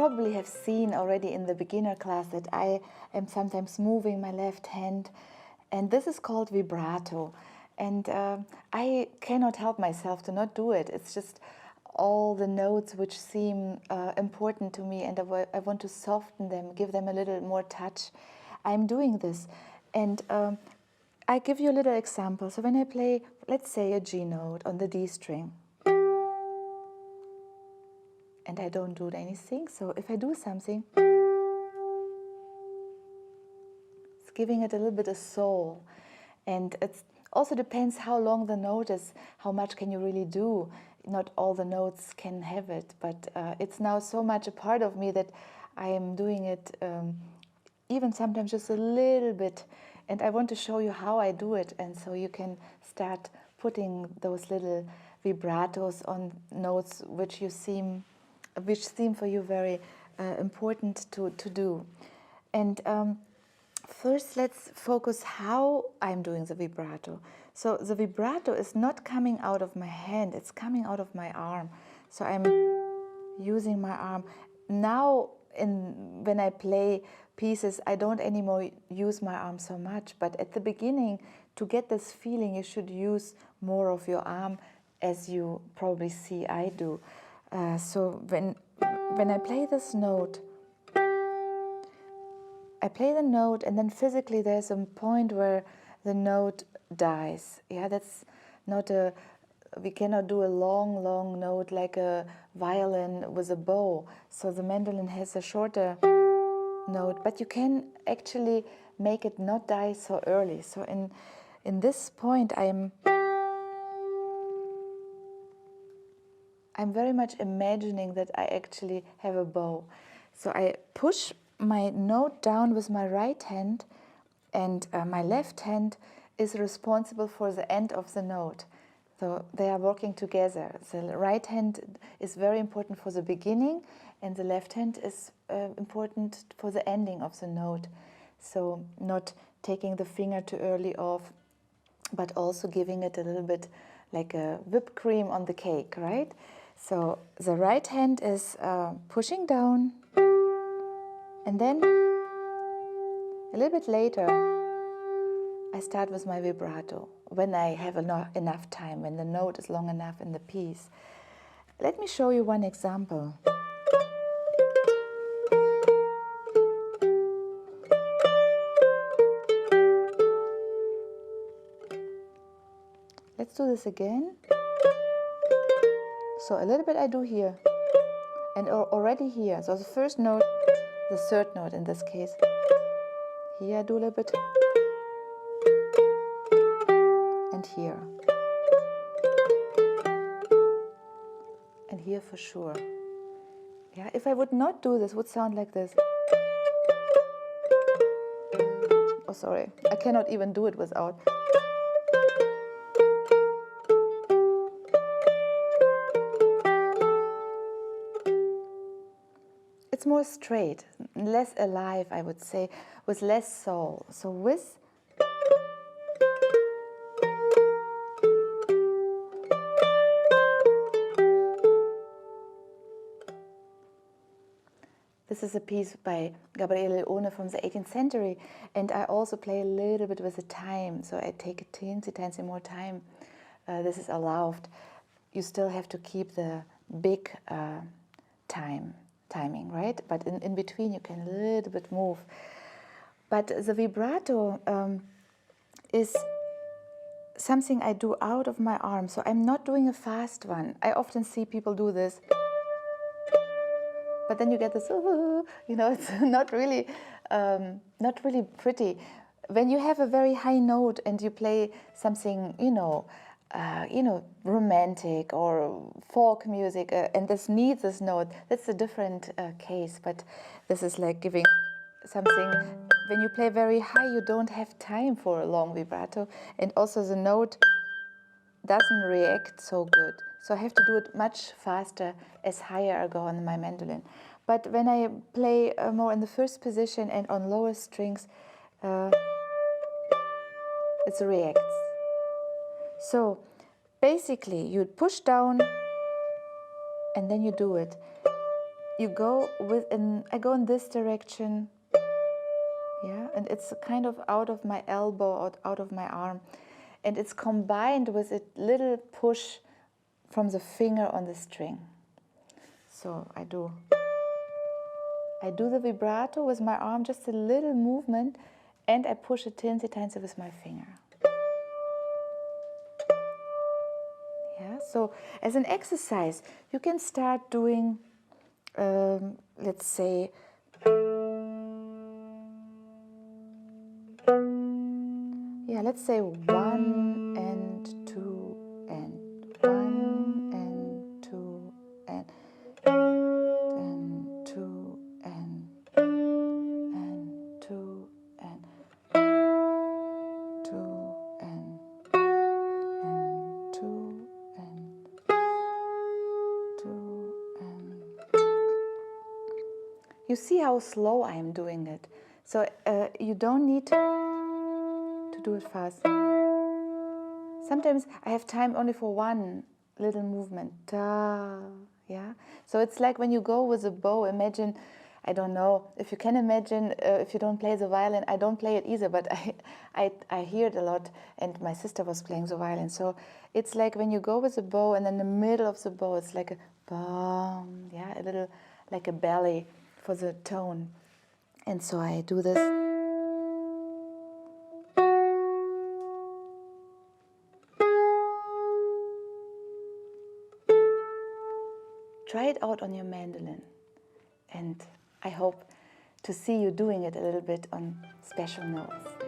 probably have seen already in the beginner class that I am sometimes moving my left hand, and this is called vibrato. And I cannot help myself to not do it. It's just all the notes which seem important to me, and I want to soften them, give them a little more touch. I'm doing this. And I give you a little example. So when I play, let's say, a G note on the D string, and I don't do anything, so if I do something, it's giving it a little bit of soul. And it also depends how long the note is, how much can you really do. Not all the notes can have it, but it's now so much a part of me that I am doing it even sometimes just a little bit. And I want to show you how I do it, and so you can start putting those little vibratos on notes which seem for you very important to do. And first, let's focus how I'm doing the vibrato. So the vibrato is not coming out of my hand, it's coming out of my arm. So I'm using my arm. Now, when I play pieces, I don't anymore use my arm so much, but at the beginning, to get this feeling, you should use more of your arm, as you probably see I do. So when I play this note, I play the note, and then physically there's a point where the note dies. Yeah, that's not we cannot do a long, long note like a violin with a bow. So the mandolin has a shorter note, but you can actually make it not die so early. So in this point, I'm very much imagining that I actually have a bow. So I push my note down with my right hand, and my left hand is responsible for the end of the note. So they are working together. The right hand is very important for the beginning, and the left hand is important for the ending of the note. So not taking the finger too early off, but also giving it a little bit like a whipped cream on the cake, right? So the right hand is pushing down, and then a little bit later I start with my vibrato when I have enough time, when the note is long enough in the piece. Let me show you one example. Let's do this again. So a little bit I do here, and already here. So the first note, the third note in this case. Here I do a little bit, and here. And here for sure. Yeah, if I would not do this, it would sound like this. Oh, sorry, I cannot even do it without. It's more straight, less alive, I would say, with less soul. So with this is a piece by Caterina Lichtenberg from the 18th century, and I also play a little bit with the time, so I take a teensy more time. This is allowed. You still have to keep the big timing, right? But in between you can a little bit move. But the vibrato is something I do out of my arm, so I'm not doing a fast one. I often see people do this. But then you get this, it's not really pretty. When you have a very high note and you play something, romantic or folk music, and this needs this note, that's a different case. But this is like giving something. When you play very high, you don't have time for a long vibrato, and also the note doesn't react so good. So I have to do it much faster as higher I go on my mandolin. But when I play more in the first position and on lower strings, it reacts. So basically you push down and then you do it. you go I go in this direction, yeah, and it's kind of out of my elbow or out of my arm, and it's combined with a little push from the finger on the string. So I do the vibrato with my arm, just a little movement, and I push it teensy tiny with my finger. Yeah, so as an exercise, you can start doing, let's say, let's say 1 and 2 and 1 and 2 and 2 and 2 and 2 and 2 and 2 and. You see how slow I am doing it. So you don't need to do it fast. Sometimes I have time only for one little movement. Da, yeah. So it's like when you go with a bow. Imagine, I don't know if you can imagine. If you don't play the violin, I don't play it either, but I hear it a lot. And my sister was playing the violin. So it's like when you go with a bow, and in the middle of the bow, it's like a bum, yeah, a little like a belly for the tone. And so I do this. Try it out on your mandolin, and I hope to see you doing it a little bit on special notes.